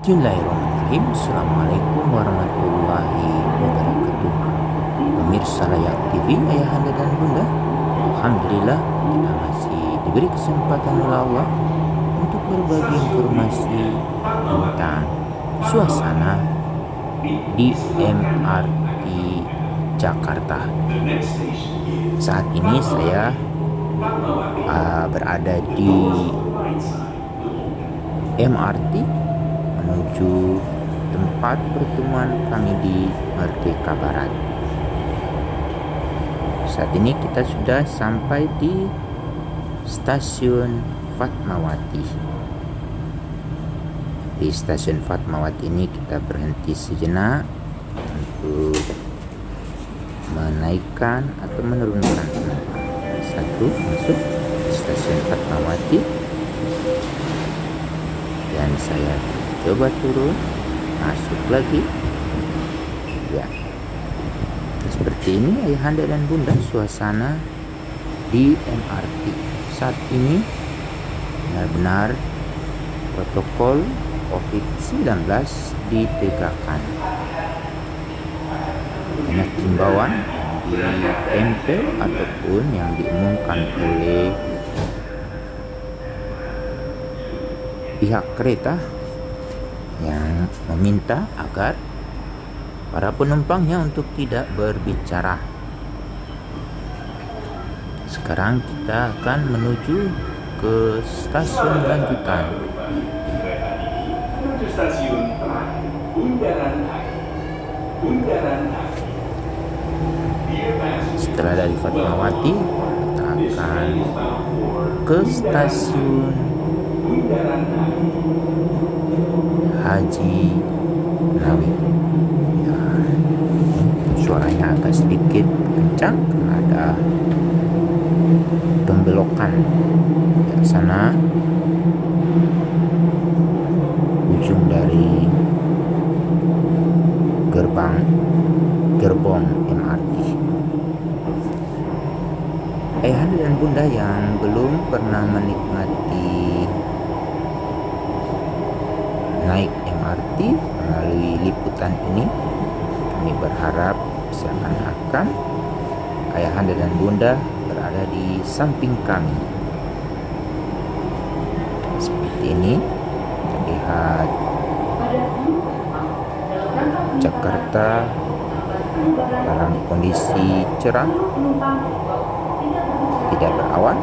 Bismillahirrahmanirrahim. Assalamualaikum warahmatullahi wabarakatuh. Pemirsa Layak TV, ayahanda dan bunda, alhamdulillah kita masih diberi kesempatan oleh Allah untuk berbagi informasi tentang suasana di MRT Jakarta. Saat ini saya berada di MRT menuju tempat pertemuan kami di Merdeka Barat. Saat ini kita sudah sampai di stasiun Fatmawati. Di stasiun Fatmawati ini kita berhenti sejenak untuk menaikkan atau menurunkan penumpang. Satu, masuk stasiun Fatmawati, dan saya coba turun, masuk lagi. Ya, seperti ini ayahanda dan bunda suasana di MRT saat ini. Benar-benar protokol COVID-19 ditegakkan. Banyak himbauan yang ditempel ataupun yang diumumkan oleh pihak kereta yang meminta agar para penumpangnya untuk tidak berbicara. Sekarang kita akan menuju ke stasiun lanjutan. Setelah dari Fatmawati, kita akan ke stasiun Haji Nawi. Ya, suaranya agak sedikit kencang karena ada pembelokan di sana. Ujung dari gerbong MRT. Ayahanda dan bunda yang belum pernah menikmati naik MRT melalui liputan ini, kami berharap seakan-akan ayahanda dan bunda berada di samping kami. Seperti ini terlihat Jakarta dalam kondisi cerah, tidak berawan.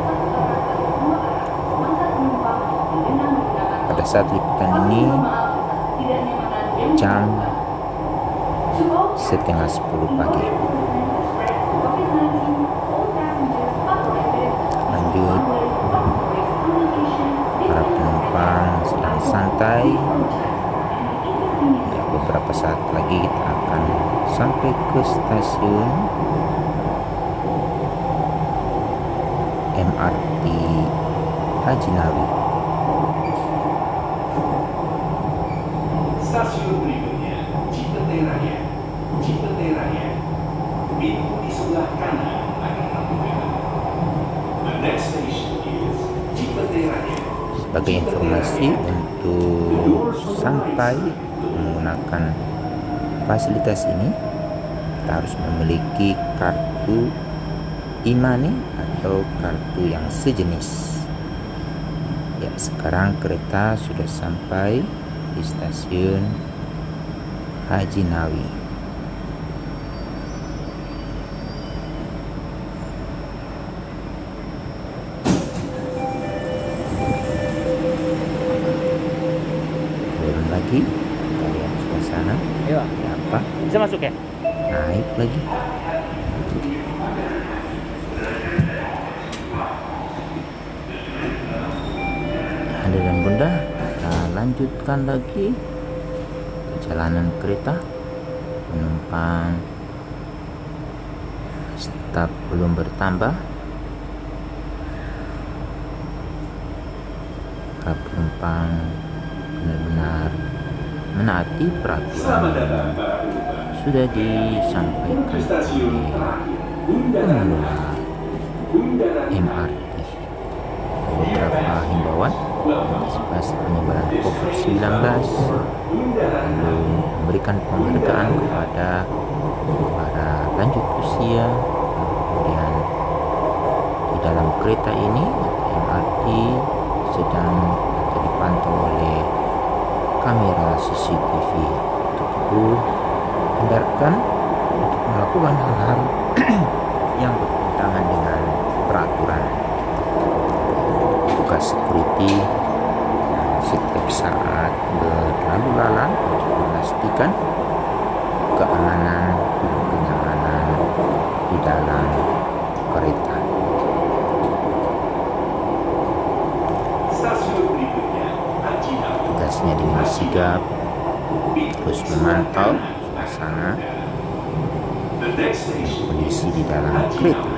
Pada saat liputan ini jam 9:30 pagi. Lanjut, para penumpang sedang santai. Ya, beberapa saat lagi kita akan sampai ke stasiun MRT Haji Nawi. Stasiun berikutnya Cipete Raya. Cipete Raya. Pintu di sebelah kanan akan lampu merah. The next station is Cipete Raya. Sebagai informasi, untuk sampai menggunakan fasilitas ini kita harus memiliki kartu e-money atau kartu yang sejenis. Ya, sekarang kereta sudah sampai di stasiun Haji Nawi. Turun lagi, kita lihat suasana. Iya, Apa? bisa masuk ya? Naik lagi. Ayahanda dan bunda, kita lanjutkan lagi perjalanan kereta. Penumpang tetap belum bertambah. Para penumpang benar-benar menaati peraturan yang sudah disampaikan oleh pengelola MRT. Beberapa himbauan antisipasi penyebaran COVID-19, lalu memberikan penghargaan kepada para lanjut usia. Kemudian di dalam kereta ini atau MRT sedang atau dipantau oleh kamera CCTV. Untuk itu hindarkan untuk melakukan hal-hal yang bertentangan dengan peraturan. Tugas security setiap saat berlalu lalang untuk memastikan keamanan dan kenyamanan di dalam kereta. Tugasnya dengan sigap terus memantau suasana kondisi di dalam kereta.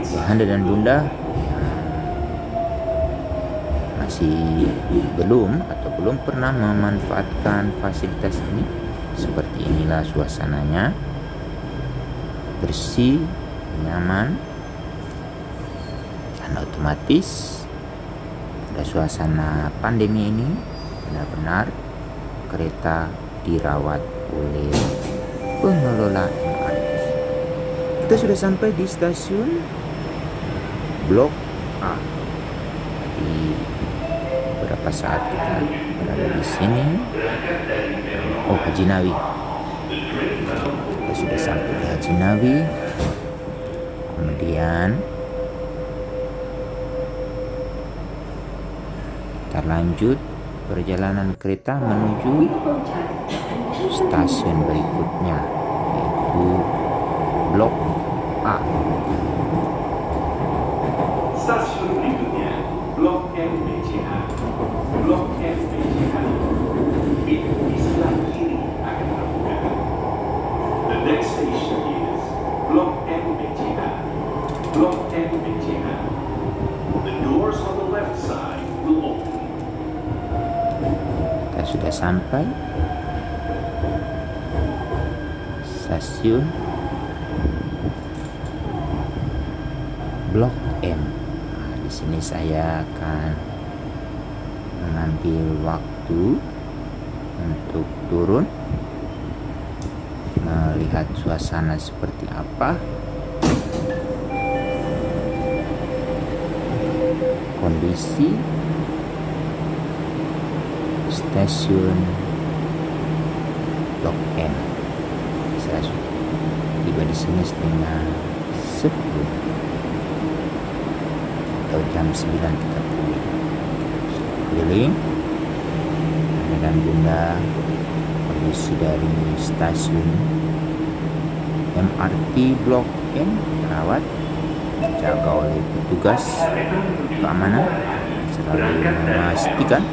Ayahanda dan Bunda masih belum pernah memanfaatkan fasilitas ini, seperti inilah suasananya, bersih, nyaman, dan otomatis pada suasana pandemi ini benar-benar kereta dirawat oleh pengelola MRT. Kita sudah sampai di stasiun Blok A. Di beberapa saat kita berada di sini. Oh, Haji Nawi. Kita sudah sampai di Haji Nawi. Kemudian kita lanjut perjalanan kereta menuju stasiun berikutnya, yaitu Blok A. Stasiun berikutnya Blok M BCA. Blok M BCA. Pintu di sebelah kiri akan terbuka. The next station is Blok M BCA. Blok M BCA. The doors on the left side will open. Kita sudah sampai stasiun Blok M. Nah, di sini saya akan mengambil waktu untuk turun, melihat suasana seperti apa, kondisi stasiun Blok M. Saya tiba di sini setengah 10 atau jam 9.30. Keliling dan Bunda, kondisi dari stasiun MRT Blok M terawat, dijaga oleh petugas keamanan, selalu memastikan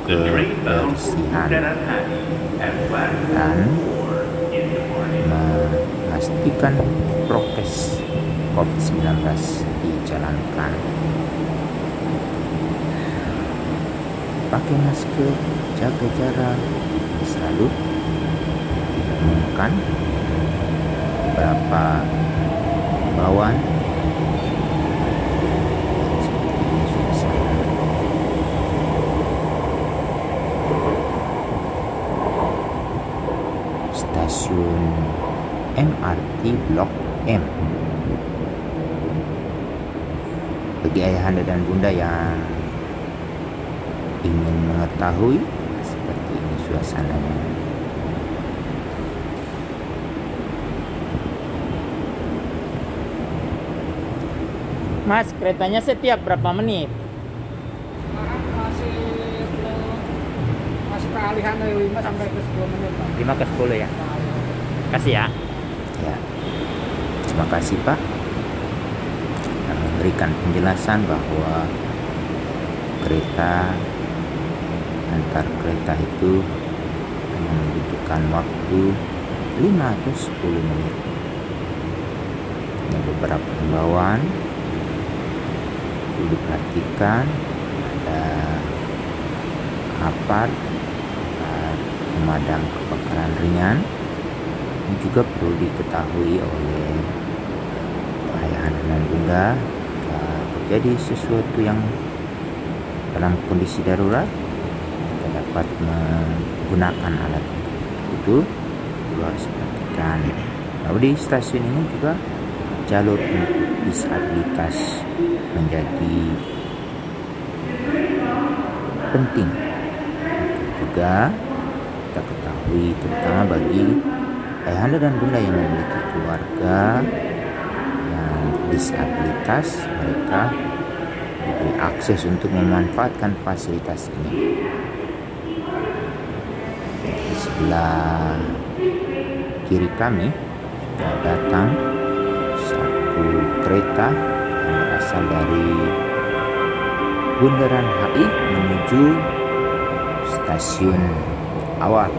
kebersihan dan memastikan prokes COVID-19 dijalankan. Pakai masker, jaga jarak, selalu diumumkan beberapa himbauan. Seperti ini suasana stasiun MRT Blok M. Bagi ayahanda dan bunda yang ingin mengetahui seperti ini suasananya. Mas, keretanya setiap berapa menit? Masih peralihan dari 5 sampai ke 10 menit, Pak. 5 ke 10 ya? Kasih ya. Ya, terima kasih Pak yang memberikan penjelasan bahwa kereta antar kereta itu hanya membutuhkan waktu 5 atau 10 menit. Ada beberapa himbauan perlu diperhatikan, ada apar pemadam kebakaran ringan. Ini juga perlu diketahui oleh ayahanda dan bunda terjadi sesuatu yang dalam kondisi darurat, kita dapat menggunakan alat itu. Harus perhatikan. Lalu di stasiun ini juga jalur untuk disabilitas menjadi penting. Juga kita ketahui, terutama bagi ayahanda dan bunda yang memiliki keluarga yang disabilitas, mereka diberi akses untuk memanfaatkan fasilitas ini. Di sebelah kiri kami sudah datang satu kereta yang berasal dari Bundaran HI menuju stasiun awal,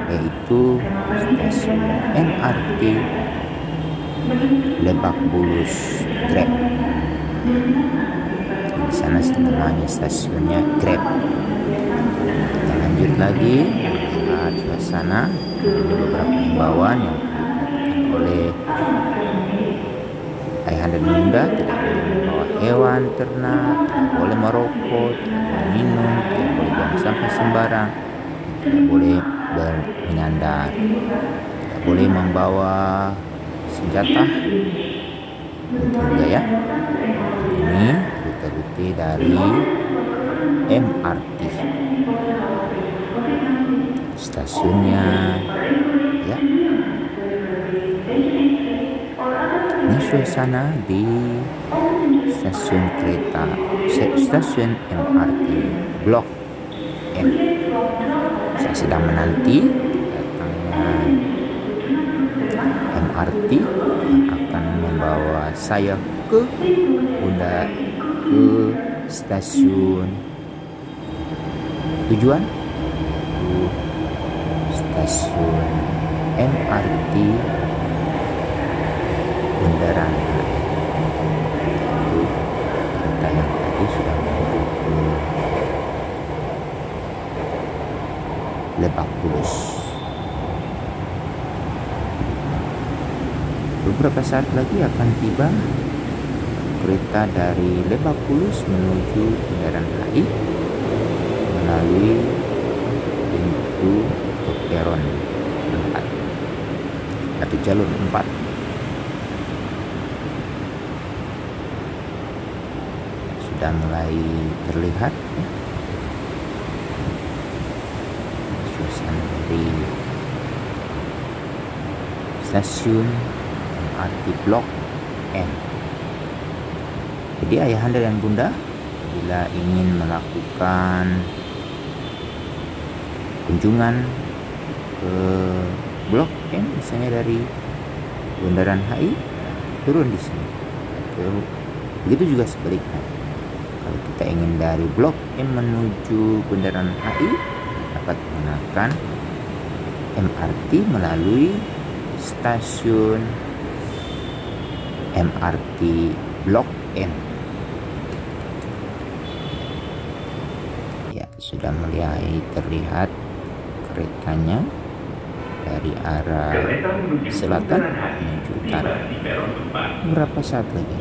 yaitu stasiun MRT Lebak Bulus Grab. Di sana namanya stasiunnya Grab. Kita lanjut lagi lihat suasana. Ada beberapa himbauan yang dilakukan oleh ayahanda dan bunda. Tidak boleh membawa hewan ternak, tidak boleh merokok, tidak boleh minum, tidak boleh buang sampah sembarang, tidak boleh menyandar, tidak boleh membawa senjata. Penting juga ya. Ini rute-rute dari MRT. Stasiunnya ya. Ini suasana di stasiun kereta, stasiun MRT Blok M. Saya sedang menanti datangnya MRT yang akan membawa saya ke stasiun tujuan, stasiun MRT Bundaran HI. Itu kereta yang tadi sudah menuju ke Lebak Bulus. Beberapa saat lagi akan tiba kereta dari Lebak Bulus menuju Bundaran HI melalui pintu peron 4 atau jalur 4. Sudah mulai terlihat ya, suasana dari stasiun MRT Blok M. Jadi ayahanda dan bunda bila ingin melakukan kunjungan ke Blok M, misalnya dari Bundaran HI, turun di sini. Begitu juga sebaliknya. Kalau kita ingin dari Blok M menuju Bundaran HI, dapat menggunakan MRT melalui stasiun MRT Blok M. Ya, sudah mulai terlihat keretanya dari arah selatan menuju utara. Berapa saat lagi?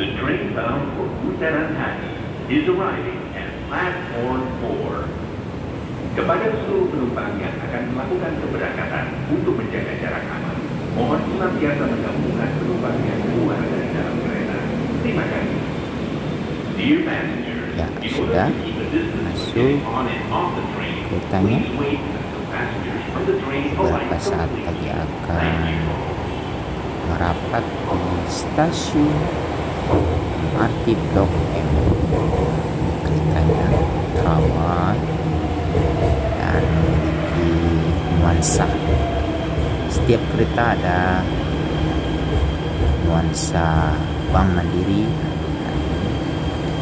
Kepada seluruh penumpang yang akan melakukan keberangkatan untuk menjaga jarak aman, mohon senantiasa menggabungkan penumpang yang keluar dari dalam kereta. Terima kasih. Dear passengers, Ya, sudah masuk keretanya. Beberapa saat lagi akan merapat di stasiun MRT Blok M. Keretanya rawat dan memiliki nuansa. Setiap kereta ada nuansa Bank Mandiri.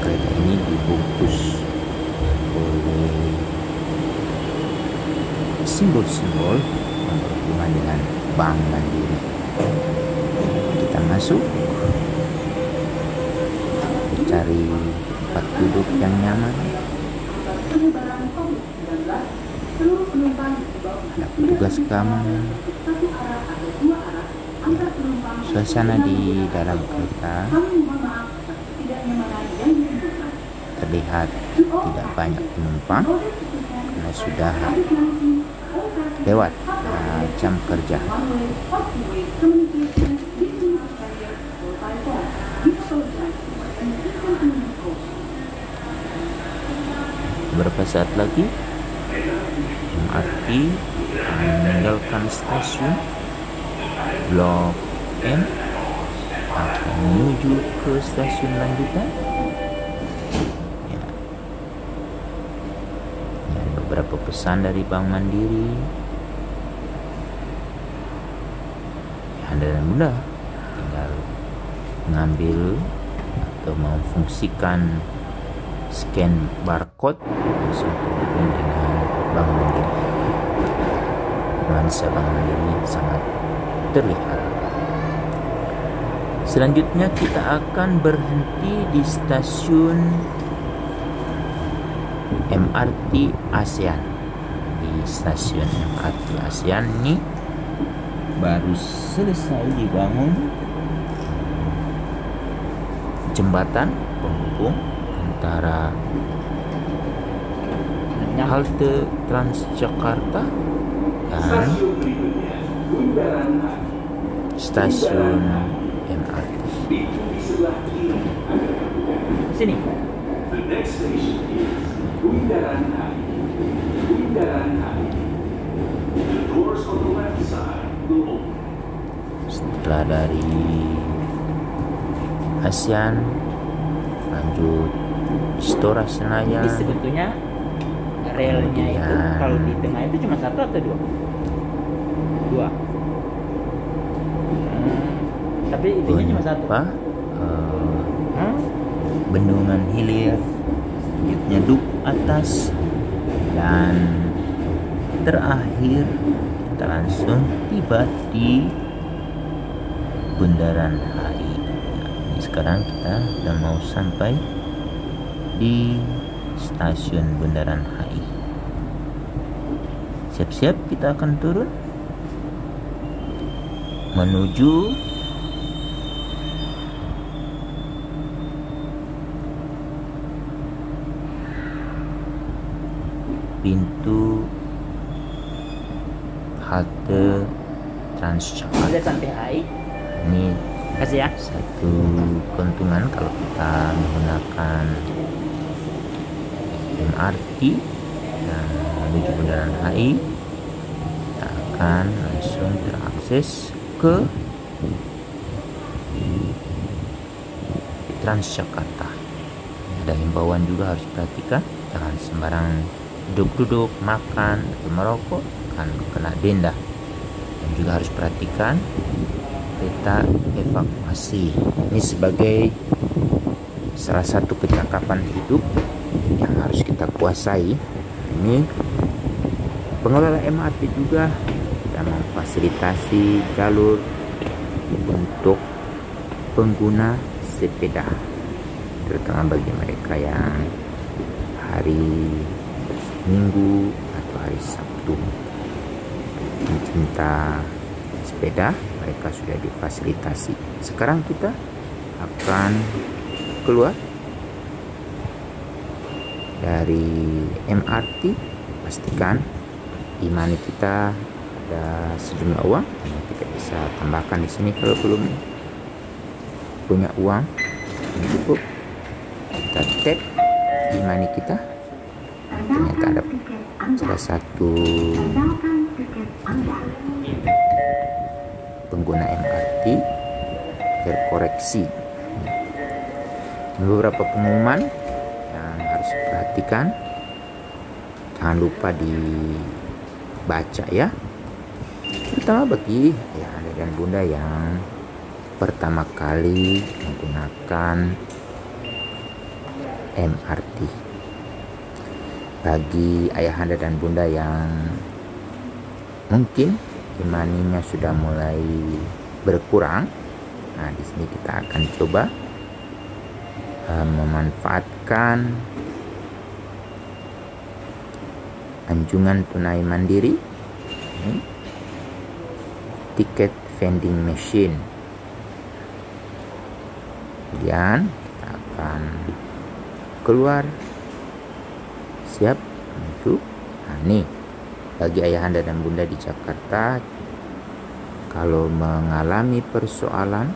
Kereta ini dibungkus oleh simbol-simbol yang berhubungan dengan Bank Mandiri. Kita masuk, cari tempat duduk yang nyaman. Ada petugas keamanan. Suasana di dalam kereta terlihat tidak banyak penumpang karena sudah lewat jam kerja. Beberapa saat lagi MRT meninggalkan stasiun Blok M akan menuju ke stasiun lanjutan. Ya. Ini ada beberapa pesan dari Bank Mandiri. Ya, Anda dan Bunda tinggal mengambil atau memfungsikan scan barcode langsung terhubung dengan Bank Mandiri. Nuansa Bank Mandiri sangat terlihat. Selanjutnya kita akan berhenti di stasiun MRT ASEAN. Di stasiun MRT ASEAN ini baru selesai dibangun jembatan penghubung antara halte Transjakarta dan Stasiun berikutnya, Bundaran HI. stasiun MRT. Pintu di sebelah kiri akan terbuka. Sini. The next station is Bundaran HI. Bundaran HI. The doors on the left side will open. Setelah dari ASEAN lanjut Istora Jadi Senayan, sebetulnya relnya itu Kemudian- kalau di tengah itu cuma satu atau dua? Dua. Tapi itunya cuma satu. Hmm? Bendungan Hilir, selanjutnya Duku Atas, dan terakhir kita langsung tiba di Bundaran HI. Ini sekarang kita sudah mau sampai di stasiun Bundaran HI. Siap-siap kita akan turun menuju pintu halte Transjakarta. Udah sampai HI. Ini Kasih ya. satu keuntungan kalau kita menggunakan MRT dan menuju Bundaran HI, kita akan langsung terakses ke Transjakarta. Ada himbauan juga harus perhatikan, jangan sembarang duduk-duduk, makan, atau merokok, akan kena denda. Dan juga harus perhatikan kereta evakuasi. Ini sebagai salah satu kecakapan hidup yang harus kita kuasai. Ini pengelola MRT juga sudah memfasilitasi jalur untuk pengguna sepeda, terutama bagi mereka yang hari Minggu atau hari Sabtu pencinta sepeda, mereka sudah difasilitasi. Sekarang kita akan keluar dari MRT. Pastikan di money kita ada sejumlah uang, kita bisa tambahkan di sini kalau belum punya uang yang cukup. Kita tap di money kita, ternyata ada salah satu pengguna MRT terkoreksi. Beberapa pengumuman yang harus diperhatikan, jangan lupa dibaca ya, terutama bagi ya Anda dan Bunda yang pertama kali menggunakan MRT. Bagi ayahanda dan bunda yang mungkin imaninya sudah mulai berkurang, nah di sini kita akan coba memanfaatkan anjungan tunai mandiri, tiket vending machine. Kemudian kita akan keluar. Siap untuk nih bagi ayahanda dan bunda di Jakarta, kalau mengalami persoalan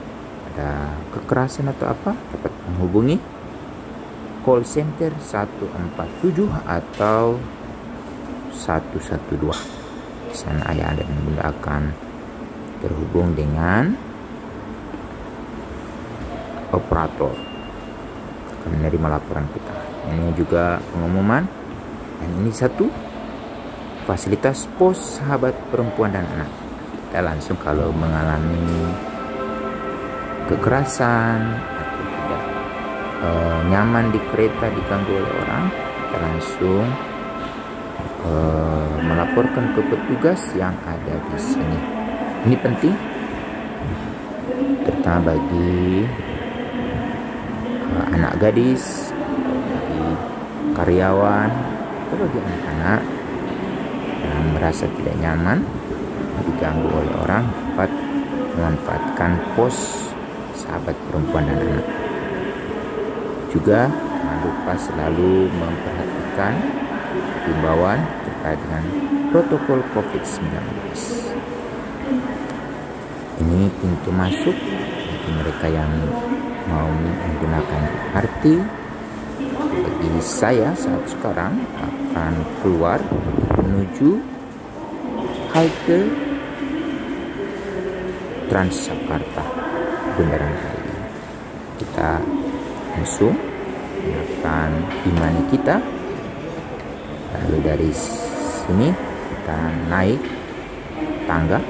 ada kekerasan atau apa, dapat menghubungi call center 147 atau 112. Di sana ayahanda dan bunda akan terhubung dengan operator, akan menerima laporan kita. Ini juga pengumuman, dan ini satu fasilitas pos sahabat perempuan dan anak. Kita langsung kalau mengalami kekerasan atau tidak nyaman di kereta, diganggu oleh orang, kita langsung melaporkan ke petugas yang ada di sini. Ini penting, terutama bagi anak gadis, bagi karyawan, atau bagi anak-anak yang merasa tidak nyaman diganggu oleh orang, dapat memanfaatkan pos sahabat perempuan dan anak. Juga jangan lupa selalu memperhatikan himbauan terkait dengan protokol COVID-19. Ini pintu masuk bagi mereka yang mau menggunakan MRT. Bagi saya saat sekarang akan keluar menuju halte Transjakarta Bundaran HI. Kita langsung gunakan e-money kita, lalu dari sini kita naik tangga.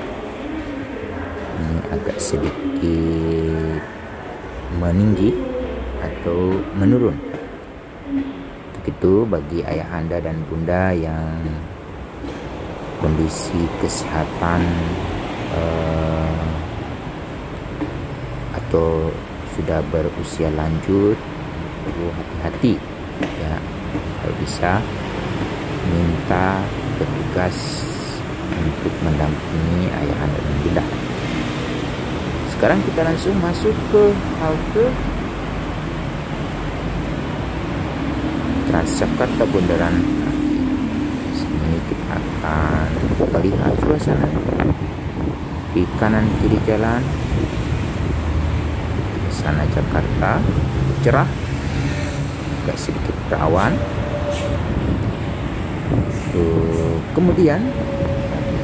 Ini agak sedikit meninggi atau menurun. Begitu bagi ayah anda dan bunda yang kondisi kesehatan atau sudah berusia lanjut, perlu hati-hati ya. Kalau bisa minta petugas untuk mendampingi ayah anda dan bunda. Sekarang kita langsung masuk ke halte Transjakarta Bundaran. Sini kita akan melihat suasana di kanan kiri jalan. Sana Jakarta cerah, agak sedikit berawan. Kemudian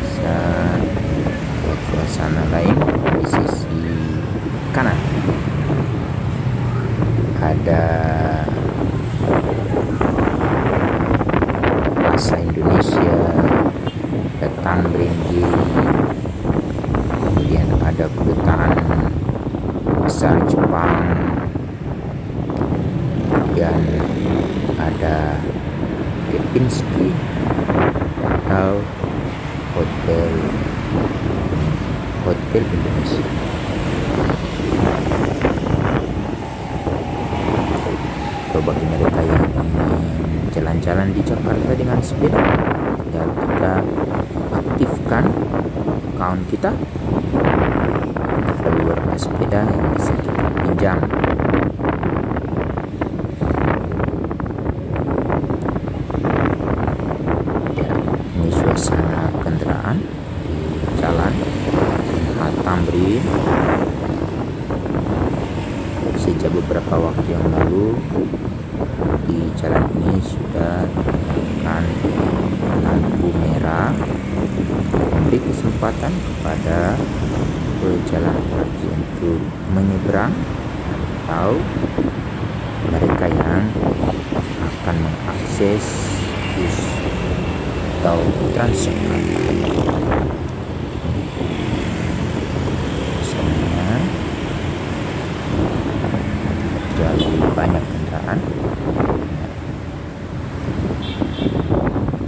bisa lihat suasana lain di sisi kanan. Ada Plaza Indonesia, ada Tamrin Giri, kemudian ada kedutaan besar Jepang, dan ada Kempinski atau hotel Indonesia. Atau bagi mereka yang ingin jalan-jalan di Jakarta dengan sepeda, tinggal kita aktifkan account kita, ada beberapa sepeda yang bisa kita pinjam. Ya, ini suasana kendaraan di jalan Tamrin. Sejak beberapa waktu yang lalu di jalan ini sudah ditemukan lampu merah, memberi kesempatan kepada pejalan kaki untuk menyeberang atau mereka yang akan mengakses bus atau Transjakarta. Misalnya jauh banyak kendaraan,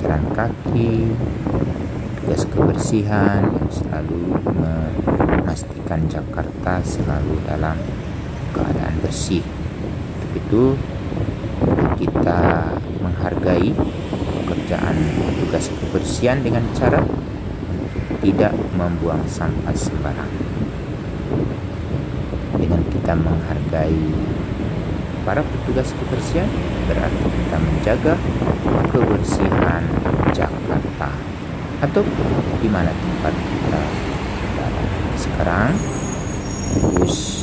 jalan kaki, tugas kebersihan yang selalu memastikan Jakarta selalu dalam keadaan bersih. Untuk itu kita menghargai pekerjaan tugas kebersihan dengan cara tidak membuang sampah sembarangan. Dengan kita menghargai para petugas kebersihan berarti kita menjaga kebersihan Jakarta atau di mana tempat kita berada. Sekarang bus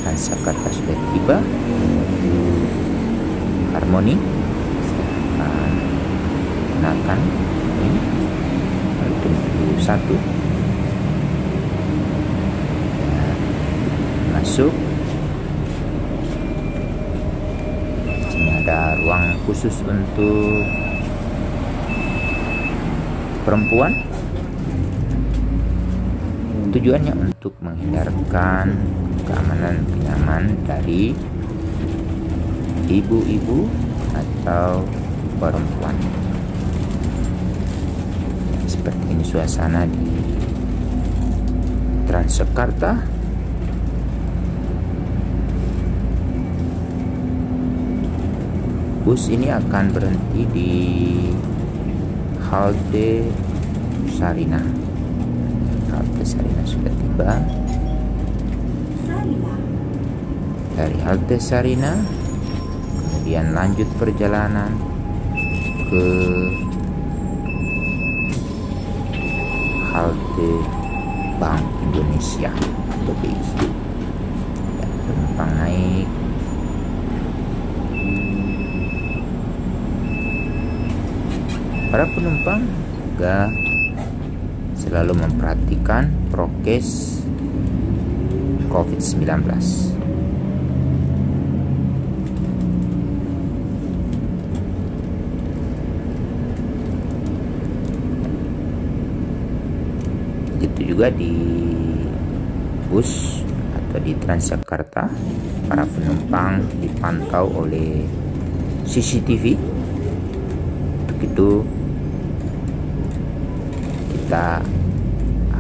Transjakarta sudah tiba menuju Harmoni. Saya akan gunakan ini tunggu 1 dan masuk. Sini ada ruang khusus untuk perempuan. Tujuannya untuk menghindarkan keamanan dari ibu-ibu atau perempuan. Seperti ini suasana di Transjakarta. Bus ini akan berhenti di halte Sarina. Halte Sarina sudah tiba. Dari halte Sarina kemudian lanjut perjalanan ke halte Bank Indonesia atau BI. Penumpang naik. Para penumpang juga selalu memperhatikan prokes COVID-19. Begitu juga di bus atau di Transjakarta, para penumpang dipantau oleh CCTV. Untuk itu kita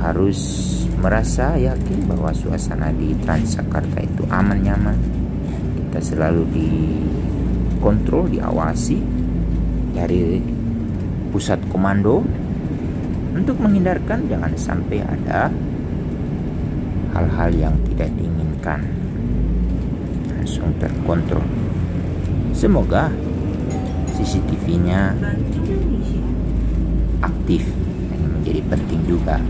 harus merasa yakin bahwa suasana di Transjakarta itu aman, nyaman. Kita selalu dikontrol, diawasi dari pusat komando untuk menghindarkan jangan sampai ada hal-hal yang tidak diinginkan. Langsung terkontrol. Semoga CCTV-nya aktif. Ini menjadi penting juga.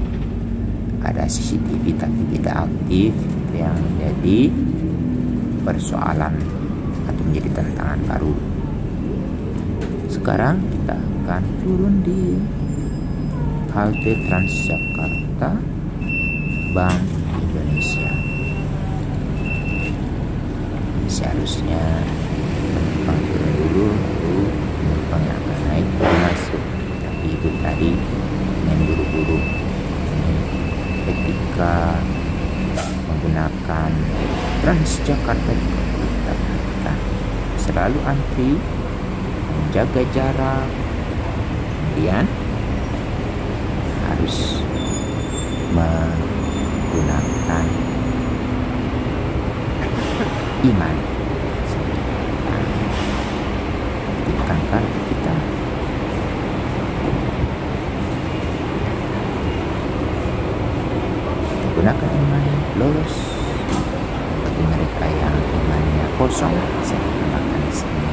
Ada CCTV tapi tidak aktif, yang menjadi persoalan atau menjadi tantangan baru. Sekarang kita akan turun di halte Transjakarta Bank Indonesia. Seharusnya penumpang turun dulu, lalu penumpang yang akan naik baru masuk. Tapi ibu tadi ingin buru-buru. Ketika menggunakan Transjakarta juga kita perhatikan selalu antri, menjaga jarak, kemudian harus menggunakan iman. Aktifkan kartu kita. Gunakan iman, lolos. Bagi mereka yang imannya kosong, bisa digunakan di sini.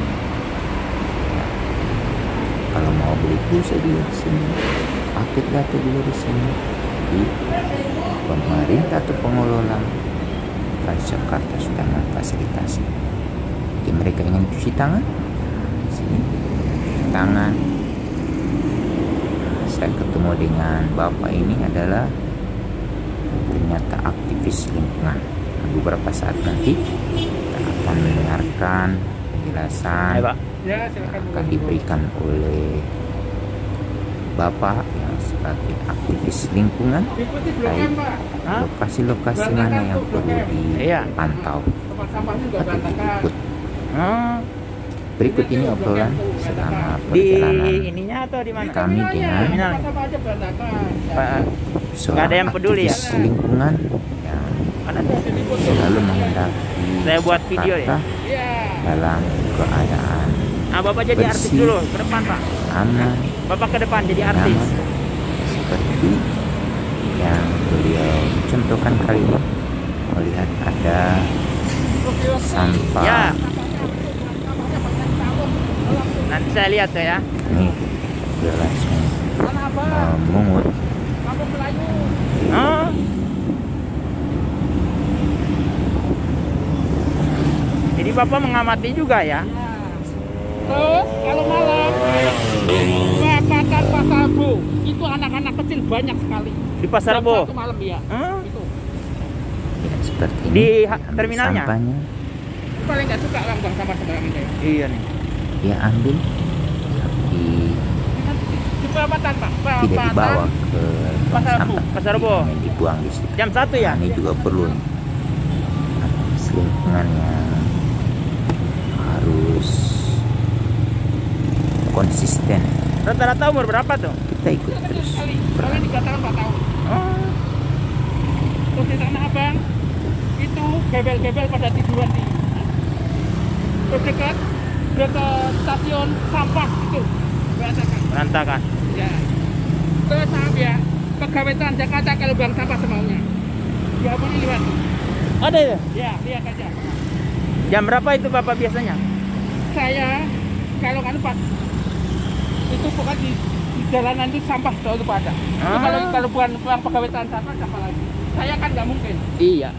Ya. Kalau mau beli pulsa juga di sini, paket data juga di sini. Jadi pemerintah atau pengelola Transjakarta sudah memfasilitasi. Bagi mereka ingin cuci tangan, di sini cuci tangan. Saya ketemu dengan bapak ini adalah ternyata aktivis lingkungan. Beberapa saat nanti kita akan mendengarkan penjelasan yang akan diberikan oleh bapak yang sebagai aktivis lingkungan terkait lokasi-lokasi mana yang perlu dipantau atau diikut. Berikut ini obrolan selama perjalanan di ininya atau di mana? kami dengan seorang aktivis lingkungan yang selalu menghendaki Saya buat video ya. Jakarta dalam keadaan Bapak jadi artis bersih, dulu ke depan, Pak. aman, Bapak ke depan jadi artis. nyaman, seperti yang beliau contohkan kali ini. Melihat ada sampah Ya. Nanti saya lihat tuh ya. Nih, udah langsung Mana apa? memungut. Kampung Melayu. Oh. Jadi Bapak mengamati juga ya? Ya. Terus kalau malam makan pasar Rebo. Itu anak-anak kecil banyak sekali. Di Pasar Jam Rebo? 1 malam ya. Hmm? Itu. Ya, seperti ini. Di terminalnya? Sampahnya Itu paling nggak suka orang buang sampah sembarangan kayak. Iya nih. ya ambil, tapi Di perapatan Pak. tidak dibawa ke tong Pasar Rebo, sampah. Pasar Rebo. Hanya dibuang di situ. Jam 1 ya? Ini juga perlu nih. Lingkungan yang harus konsisten. Rata-rata umur berapa tuh? Kita ikut terus Kali 3 tahun 4 tahun. Oh. Terus di Tanah Abang itu gebel-gebel pada tiduran di dekat stasiun sampah itu berantakan. Berantakan. Ya. Terus maaf ya, pegawai Transjakarta kalau buang sampah semaunya. Ya ampun ini lihat. Ada ya? Ya, lihat aja. Jam berapa itu Bapak biasanya? Saya kalau kan pas itu pokoknya di jalanan itu sampah selalu pada. Itu Ah. kalau bukan pegawai Transjakarta siapa lagi? Saya kan nggak mungkin. Iya.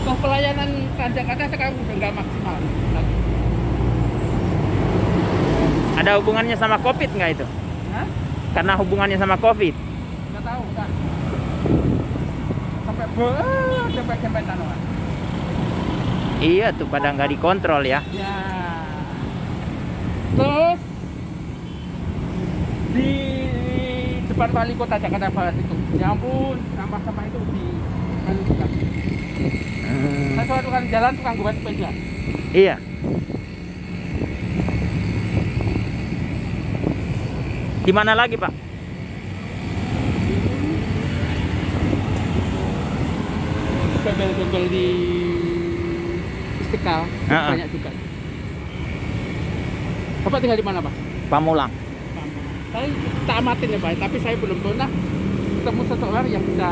Toh pelayanan Transjakarta sekarang udah nggak maksimal lagi. Ada hubungannya sama COVID nggak itu? Hah? Karena hubungannya sama COVID. Nggak tahu kan? Sampai sampai orang. Iya tuh pada nggak dikontrol ya. Ya. Terus di depan wali kota Jakarta Barat itu, ya ampun, sampah-sampah itu di juga. Saya soal tukang jalan, tukang gobat sepeda. Iya. Di mana lagi Pak? Bebel-bebel di Istiqlal banyak juga. Bapak tinggal di mana Pak? Pamulang. Saya tak amatin ya Pak, tapi saya belum pernah ketemu seseorang yang bisa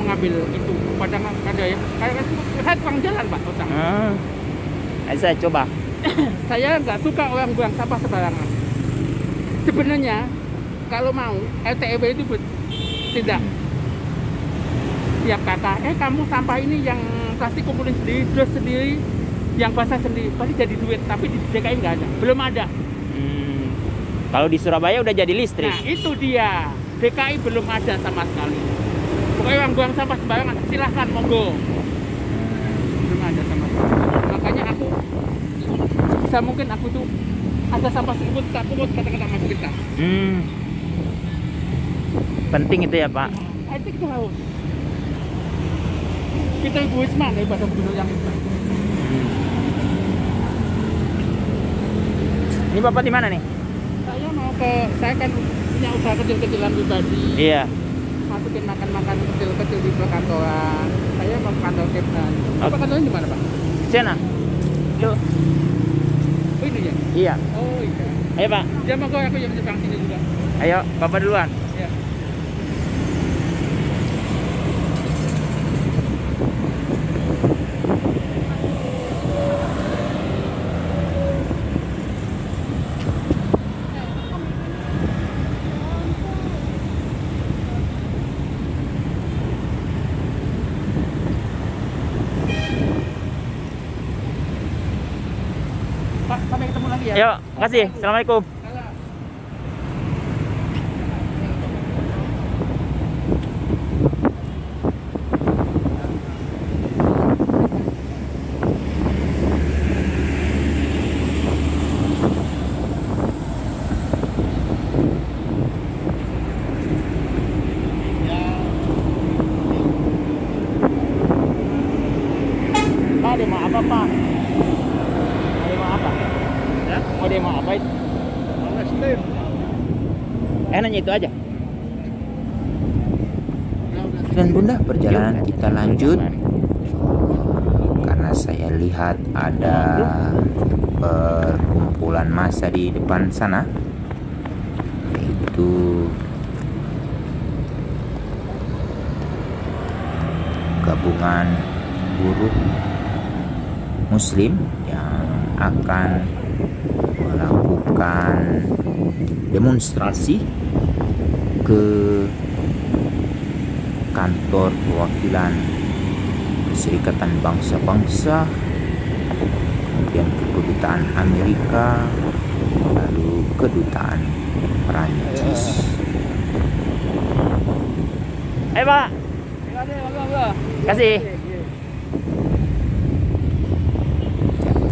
mengambil itu. Padahal ada ya, kayak saya tukang jalan Pak, utang. Saya coba. Saya nggak suka orang buang sampah sembarangan. Sebenarnya kalau mau LTEB itu tidak tiap kata, kamu sampah ini yang plastik kumpulin sendiri, dos sendiri, yang basah sendiri, pasti jadi duit. Tapi di DKI nggak ada, belum ada. Kalau di Surabaya udah jadi listrik. Nah itu dia, DKI belum ada sama sekali. Pokoknya orang buang sampah sembarangan, silahkan monggo. Belum ada sama sekali. Makanya aku bisa mungkin aku tuh ada sampah sedikit tak pungut kata-kata masukin tas. Penting itu ya Pak. Itu kita harus. Kita egoisme daripada gubernur yang itu. Ini Bapak di mana nih? Saya mau saya kan punya usaha kecil-kecilan pribadi. Iya. Masukin makan-makan kecil-kecil di perkantoran. Saya mau ke kantor Kepnan. Bapak kantornya di mana Pak? Sana. Yuk. Oh ini ya? Iya. Oh iya. Ayo Pak. Ya monggo aku yang menyeberang sini juga. Ayo Bapak duluan. Ya. Pak, sampai ketemu lagi ya. Yuk, makasih. Assalamualaikum. Pak, dia mau apa Pak? Dia mau apa? Ya? Oh dia mau apa itu? Steam. Nanya itu aja. Dan Bunda, perjalanan kita lanjut karena saya lihat ada perkumpulan massa di depan sana, yaitu gabungan buruh Muslim yang akan melakukan demonstrasi ke kantor perwakilan Perserikatan Bangsa-Bangsa, kemudian ke kedutaan Amerika, lalu kedutaan Perancis. Ayo Pak, kasih.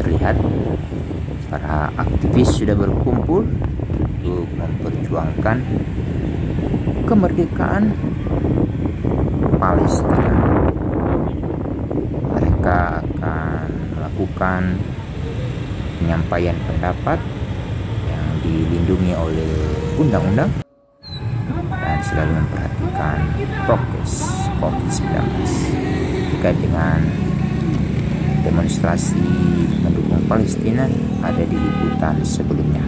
Terlihat para aktivis sudah berkumpul untuk memperjuangkan kemerdekaan Palestina. Mereka akan melakukan penyampaian pendapat yang dilindungi oleh undang-undang dan selalu memperhatikan prokes COVID-19 terkait dengan demonstrasi mendukung Palestina ada di liputan sebelumnya.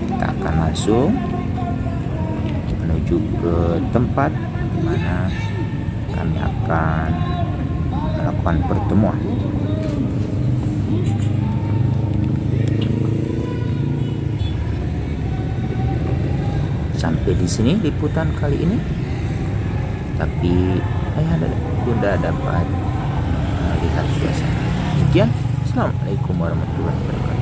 Kita akan langsung menuju ke tempat di mana kami akan melakukan pertemuan. Sampai di sini liputan kali ini, tapi ayah bunda dapat lihat suasana. Demikian, assalamualaikum warahmatullahi wabarakatuh.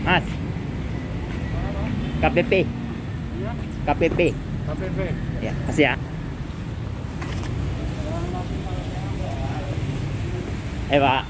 Mas, KPP. KPP. KPP. Ya, kasih ya. Pak.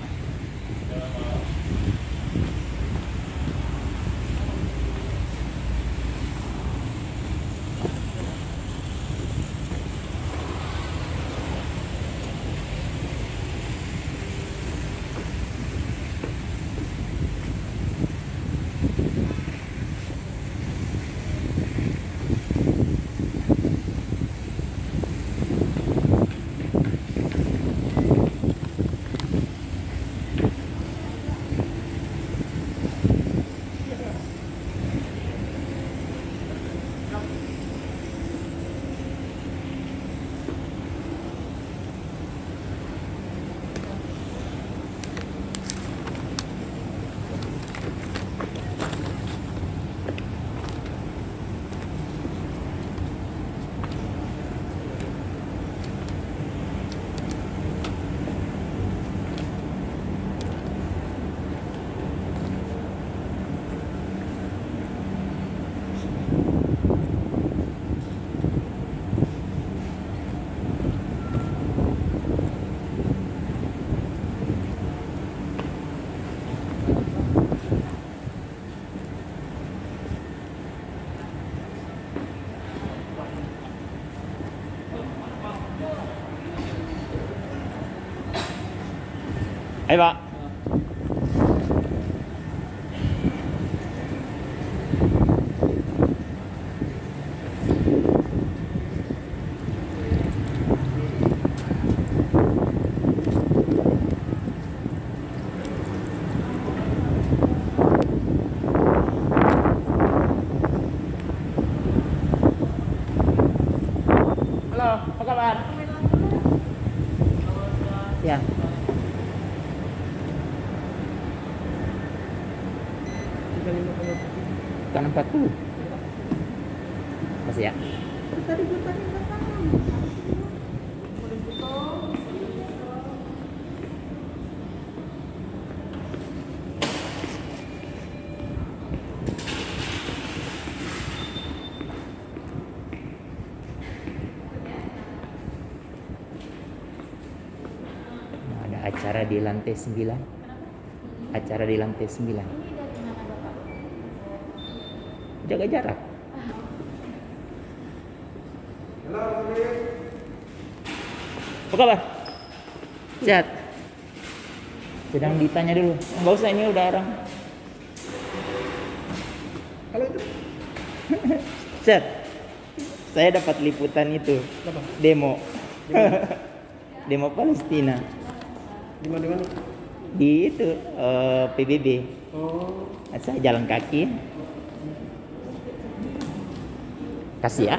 Ayo Pak. Halo, apa kabar? Ya. Kan 40. Masih ya? Ada acara di lantai 9. Acara di lantai 9. Jaga jarak. Apa kabar? Sehat. Sedang ditanya dulu. Enggak usah, ini udah orang. Kalau itu Set. Saya dapat liputan itu. apa? Demo. Demo Palestina. Di mana? Di itu PBB. Oh. Saya jalan kaki. Kasih ya.